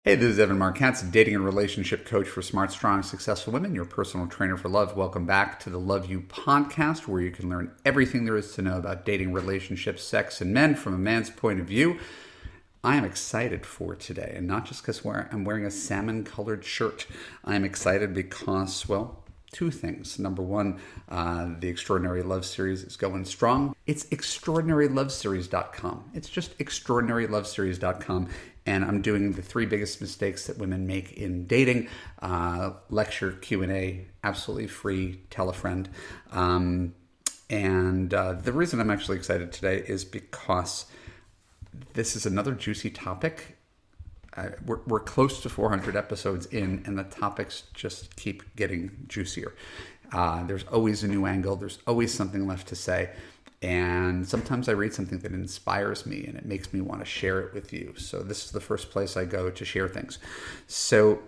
Hey, this is Evan Markatz, dating and relationship coach for smart, strong, successful women, your personal trainer for love. Welcome back to the Love You podcast, where you can learn everything there is to know about dating, relationships, sex, and men from a man's point of view. I am excited for today, and not just because I'm wearing a salmon-colored shirt. I'm excited because, well, two things. Number one, the Extraordinary Love Series is going strong. It's extraordinaryloveseries.com. It's just extraordinaryloveseries.com. And I'm doing the 3 biggest mistakes that women make in dating. Lecture, Q&A, absolutely free. Tell a friend. The reason I'm actually excited today is because this is another juicy topic. We're close to 400 episodes in, and the topics just keep getting juicier. There's always a new angle. There's always something left to say. And sometimes I read something that inspires me and it makes me want to share it with you. So this is the first place I go to share things. So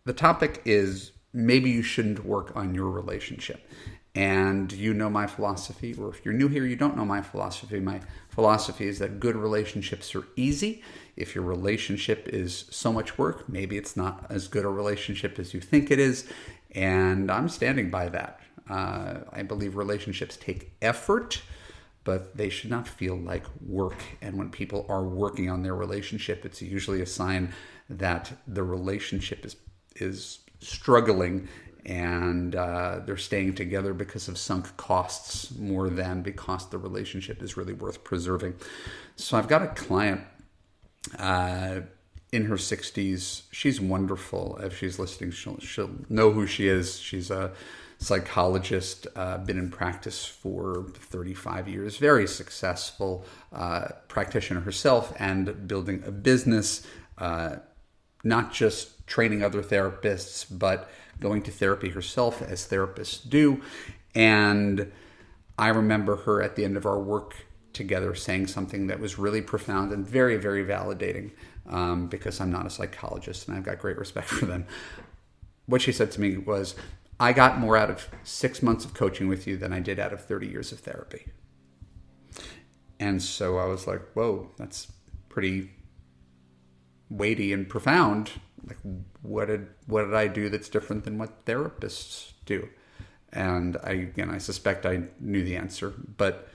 the topic is, maybe you shouldn't work on your relationship. And you know my philosophy, or if you're new here, you don't know my philosophy. My philosophy is that good relationships are easy. If your relationship is so much work, maybe it's not as good a relationship as you think it is. And I'm standing by that. I believe relationships take effort, but they should not feel like work. And when people are working on their relationship, it's usually a sign that the relationship is struggling, and they're staying together because of sunk costs more than because the relationship is really worth preserving. So I've got a client in her 60s. She's wonderful. If she's listening, she'll know who she is. She's a psychologist, been in practice for 35 years, very successful practitioner herself, and building a business, not just training other therapists, but going to therapy herself, as therapists do. And I remember her at the end of our work together saying something that was really profound and very, very validating, because I'm not a psychologist and I've got great respect for them. What she said to me was, I got more out of 6 months of coaching with you than I did out of 30 years of therapy. And so I was like, whoa, that's pretty weighty and profound. Like, what did I do that's different than what therapists do? And I suspect I knew the answer, but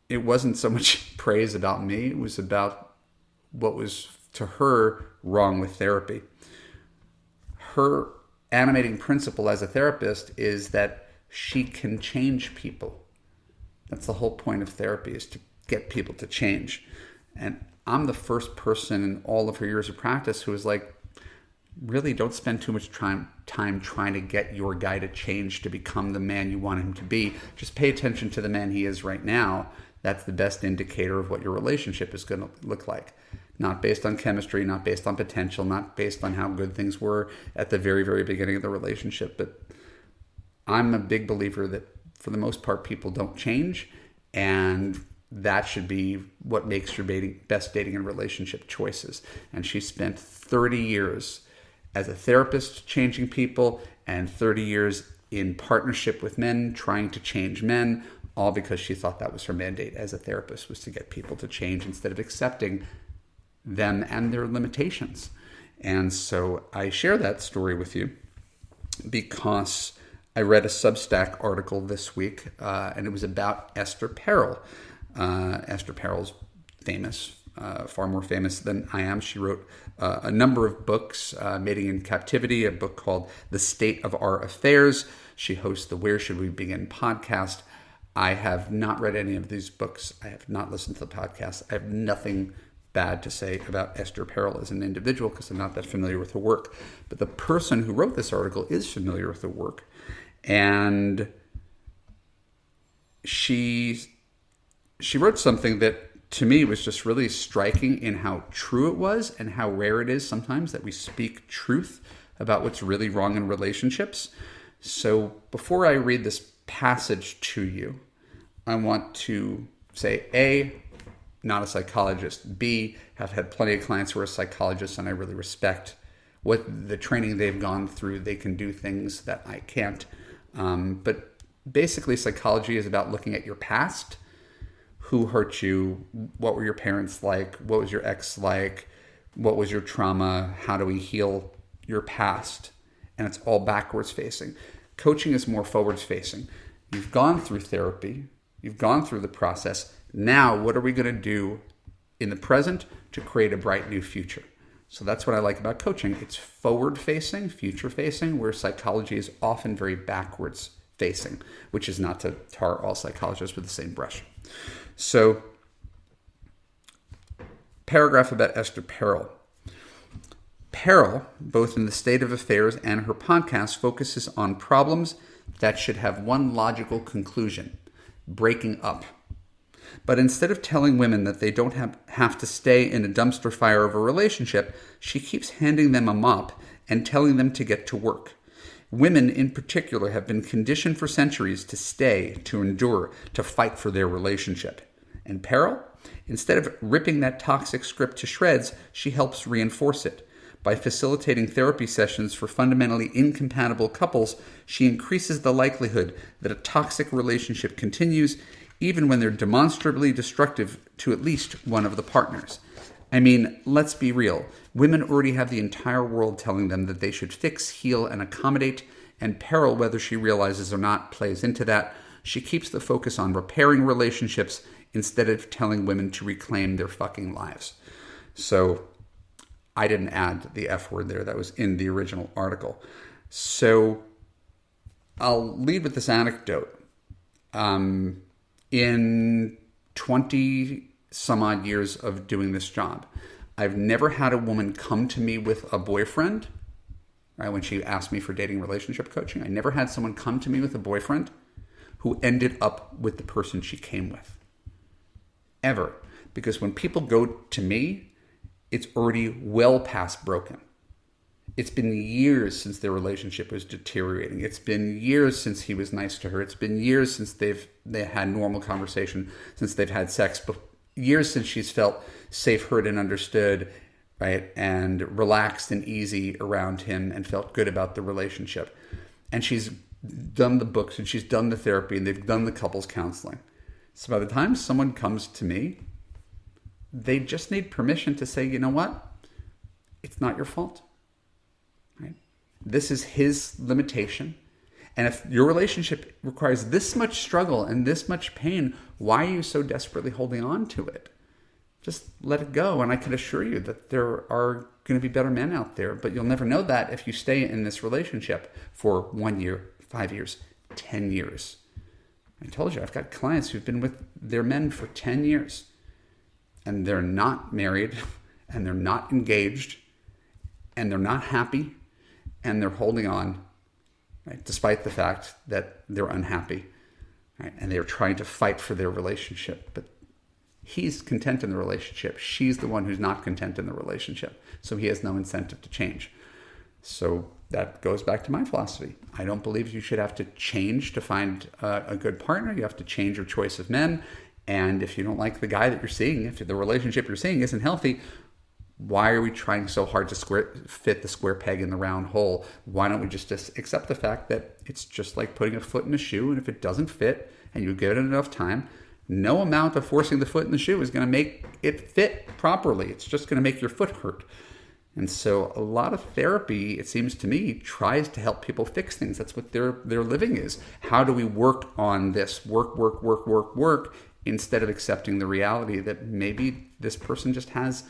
it wasn't so much praise about me. It was about what was, to her, wrong with therapy. Her animating principle as a therapist is that she can change people. That's the whole point of therapy, is to get people to change. And I'm the first person in all of her years of practice who was like, really don't spend too much time trying to get your guy to change to become the man you want him to be. Just pay attention to the man he is right now. That's the best indicator of what your relationship is going to look like. Not based on chemistry, not based on potential, not based on how good things were at the very, very beginning of the relationship. But I'm a big believer that for the most part, people don't change. And that should be what makes your best dating and relationship choices. And she spent 30 years as a therapist changing people, and 30 years in partnership with men trying to change men, all because she thought that was her mandate as a therapist, was to get people to change instead of accepting them and their limitations. And so I share that story with you because I read a Substack article this week, and it was about Esther Perel. Esther Perel's famous, far more famous than I am. She wrote a number of books, Mating in Captivity, a book called The State of Our Affairs. She hosts the Where Should We Begin podcast. I have not read any of these books. I have not listened to the podcast. I have nothing bad to say about Esther Perel as an individual because I'm not that familiar with her work. But the person who wrote this article is familiar with her work. And she wrote something that to me was just really striking in how true it was and how rare it is sometimes that we speak truth about what's really wrong in relationships. So before I read this passage to you, I want to say, A, not a psychologist. B, have had plenty of clients who are psychologists, and I really respect what the training they've gone through. They can do things that I can't. But basically, psychology is about looking at your past. Who hurt you? What were your parents like? What was your ex like? what was your trauma? How do we heal your past? And it's all backwards facing. Coaching is more forwards facing. You've gone through therapy. You've gone through the process. Now, what are we going to do in the present to create a bright new future? So that's what I like about coaching. It's forward facing, future facing, where psychology is often very backwards facing, which is not to tar all psychologists with the same brush. So, paragraph about Esther Perel. Perel, both in The State of Affairs and her podcast, focuses on problems that should have one logical conclusion: breaking up. But instead of telling women that they don't have to stay in a dumpster fire of a relationship, she keeps handing them a mop and telling them to get to work. Women in particular have been conditioned for centuries to stay, to endure, to fight for their relationship. And Perel, instead of ripping that toxic script to shreds, she helps reinforce it. By facilitating therapy sessions for fundamentally incompatible couples, she increases the likelihood that a toxic relationship continues even when they're demonstrably destructive to at least one of the partners. I mean, let's be real. Women already have the entire world telling them that they should fix, heal, and accommodate, and Perel, whether she realizes or not, plays into that. She keeps the focus on repairing relationships instead of telling women to reclaim their fucking lives. So I didn't add the F word there. That was in the original article. So I'll lead with this anecdote. In 20 some odd years of doing this job, I've never had a woman come to me with a boyfriend, right? When she asked me for dating relationship coaching, I never had someone come to me with a boyfriend who ended up with the person she came with. Ever. Because when people go to me, it's already well past broken. It's been years since their relationship was deteriorating. It's been years since he was nice to her. It's been years since they had normal conversation, since they've had sex, but years since she's felt safe, heard, and understood, right? And relaxed and easy around him and felt good about the relationship. And she's done the books and she's done the therapy and they've done the couples counseling. So by the time someone comes to me, they just need permission to say, you know what? It's not your fault. Right? This is his limitation. And if your relationship requires this much struggle and this much pain, why are you so desperately holding on to it? Just let it go. And I can assure you that there are going to be better men out there, but you'll never know that if you stay in this relationship for 1 year, 5 years, 10 years. I told you, I've got clients who've been with their men for 10 years and they're not married and they're not engaged and they're not happy and they're holding on, right, despite the fact that they're unhappy, right, and they're trying to fight for their relationship. But he's content in the relationship. She's the one who's not content in the relationship. So he has no incentive to change. So that goes back to my philosophy. I don't believe you should have to change to find a good partner. You have to change your choice of men. And if you don't like the guy that you're seeing, if the relationship you're seeing isn't healthy, why are we trying so hard to fit the square peg in the round hole? Why don't we just accept the fact that it's just like putting a foot in a shoe, and if it doesn't fit and you give it enough time, no amount of forcing the foot in the shoe is going to make it fit properly. It's just going to make your foot hurt. And so a lot of therapy, it seems to me, tries to help people fix things. That's what their living is. How do we work on this? Work, instead of accepting the reality that maybe this person just has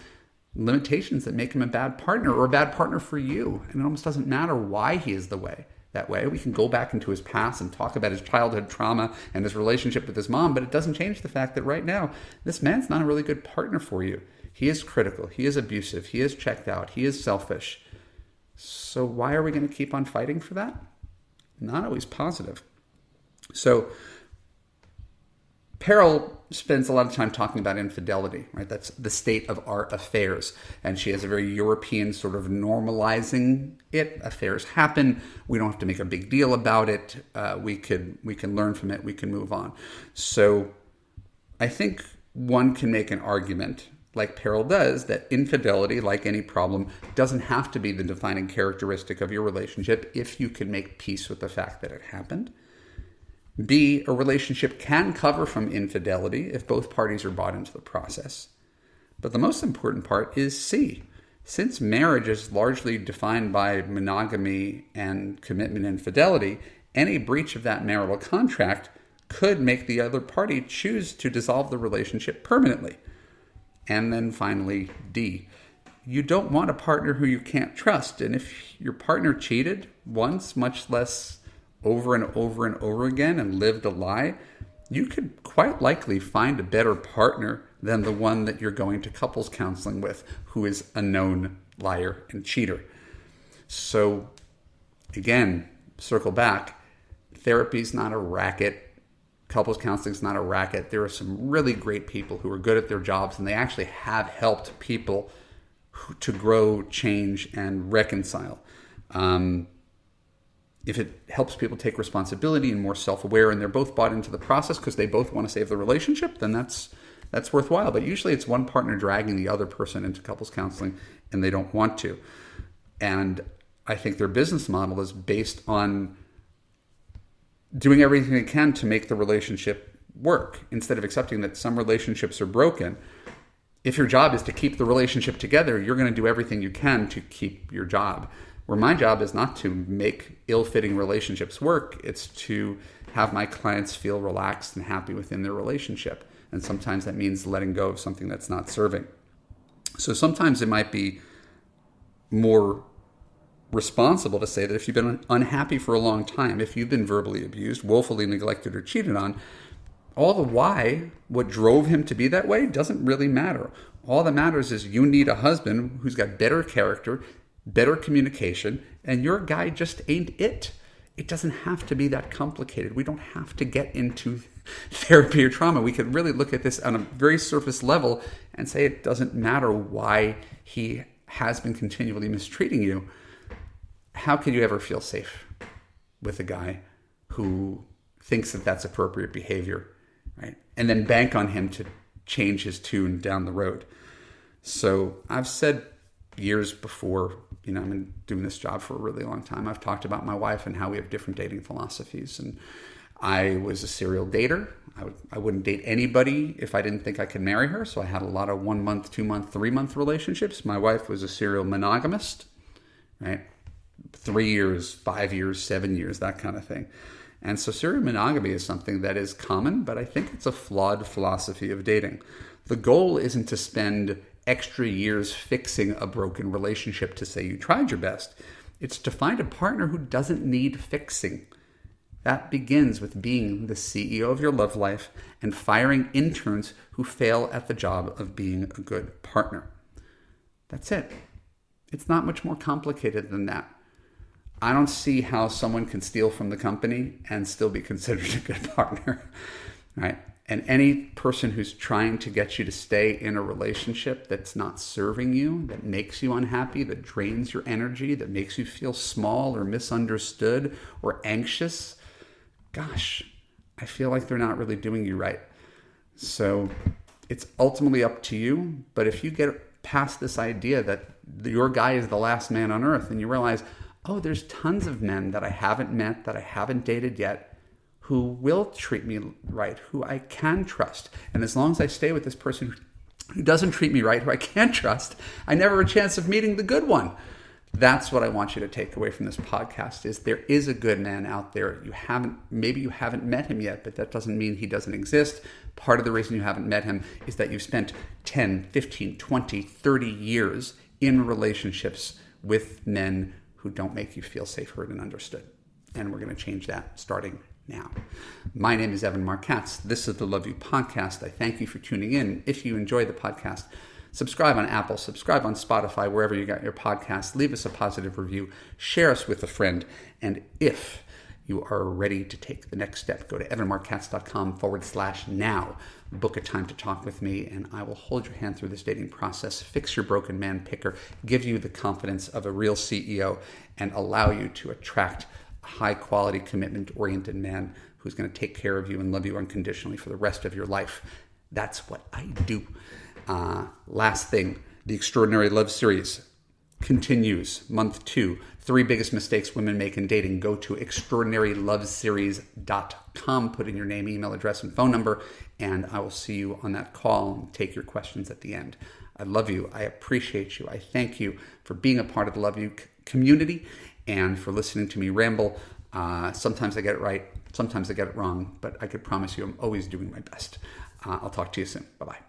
limitations that make him a bad partner or a bad partner for you. And it almost doesn't matter why he is that way. We can go back into his past and talk about his childhood trauma and his relationship with his mom, but it doesn't change the fact that right now, this man's not a really good partner for you. He is critical. He is abusive. He is checked out. He is selfish. So why are we going to keep on fighting for that? Not always positive. So Perel spends a lot of time talking about infidelity, right? That's the state of our affairs. And she has a very European sort of normalizing it. Affairs happen. We don't have to make a big deal about it. We can learn from it. We can move on. So I think one can make an argument, like Perel does, that infidelity, like any problem, doesn't have to be the defining characteristic of your relationship if you can make peace with the fact that it happened. B, a relationship can cover from infidelity if both parties are bought into the process. But the most important part is C. Since marriage is largely defined by monogamy and commitment and fidelity, any breach of that marital contract could make the other party choose to dissolve the relationship permanently. And then finally, D, you don't want a partner who you can't trust. And if your partner cheated once, much less over and over and over again, and lived a lie, you could quite likely find a better partner than the one that you're going to couples counseling with, who is a known liar and cheater. So again, circle back, therapy is not a racket. Couples counseling is not a racket. There are some really great people who are good at their jobs, and they actually have helped people to grow, change, and reconcile. If it helps people take responsibility and more self-aware, and they're both bought into the process because they both want to save the relationship, then that's worthwhile. But usually it's one partner dragging the other person into couples counseling, and they don't want to. And I think their business model is based on doing everything they can to make the relationship work, instead of accepting that some relationships are broken. If your job is to keep the relationship together, you're going to do everything you can to keep your job. Where my job is not to make ill-fitting relationships work, it's to have my clients feel relaxed and happy within their relationship. And sometimes that means letting go of something that's not serving. So sometimes it might be more responsible to say that if you've been unhappy for a long time, if you've been verbally abused, woefully neglected, or cheated on, all the why, what drove him to be that way, doesn't really matter. All that matters is you need a husband who's got better character, better communication, and your guy just ain't it. It doesn't have to be that complicated. We don't have to get into therapy or trauma. We could really look at this on a very surface level and say it doesn't matter why he has been continually mistreating you. How can you ever feel safe with a guy who thinks that that's appropriate behavior, right? And then bank on him to change his tune down the road. So I've said years before, I've been doing this job for a really long time. I've talked about my wife and how we have different dating philosophies. And I was a serial dater. I wouldn't date anybody if I didn't think I could marry her. So I had a lot of 1 month, 2 month, 3 month relationships. My wife was a serial monogamist, right? 3 years, 5 years, 7 years, that kind of thing. And so serial monogamy is something that is common, but I think it's a flawed philosophy of dating. The goal isn't to spend extra years fixing a broken relationship to say you tried your best. It's to find a partner who doesn't need fixing. That begins with being the CEO of your love life and firing interns who fail at the job of being a good partner. That's it. It's not much more complicated than that. I don't see how someone can steal from the company and still be considered a good partner, right? And any person who's trying to get you to stay in a relationship that's not serving you, that makes you unhappy, that drains your energy, that makes you feel small or misunderstood or anxious, gosh, I feel like they're not really doing you right. So it's ultimately up to you. But if you get past this idea that your guy is the last man on earth, and you realize, oh, there's tons of men that I haven't met, that I haven't dated yet, who will treat me right, who I can trust. And as long as I stay with this person who doesn't treat me right, who I can't trust, I never have a chance of meeting the good one. That's what I want you to take away from this podcast, is there is a good man out there. Maybe you haven't met him yet, but that doesn't mean he doesn't exist. Part of the reason you haven't met him is that you've spent 10, 15, 20, 30 years in relationships with men who don't make you feel safe, heard, and understood. And we're going to change that starting now. My name is Evan Markatz. This is the Love You Podcast. I thank you for tuning in. If you enjoy the podcast, subscribe on Apple, subscribe on Spotify, wherever you got your podcasts. Leave us a positive review. Share us with a friend. And if you are ready to take the next step, go to evanmarkatz.com/now. Book a time to talk with me, and I will hold your hand through this dating process, fix your broken man picker, give you the confidence of a real CEO, and allow you to attract a high-quality, commitment-oriented man who's going to take care of you and love you unconditionally for the rest of your life. That's what I do. Last thing, the Extraordinary Love Series continues. Month 2, 3 biggest mistakes women make in dating. Go to extraordinaryloveseries.com, put in your name, email address, and phone number, and I will see you on that call and take your questions at the end. I love you. I appreciate you. I thank you for being a part of the Love You community and for listening to me ramble. Sometimes I get it right. Sometimes I get it wrong. But I could promise you I'm always doing my best. I'll talk to you soon. Bye-bye.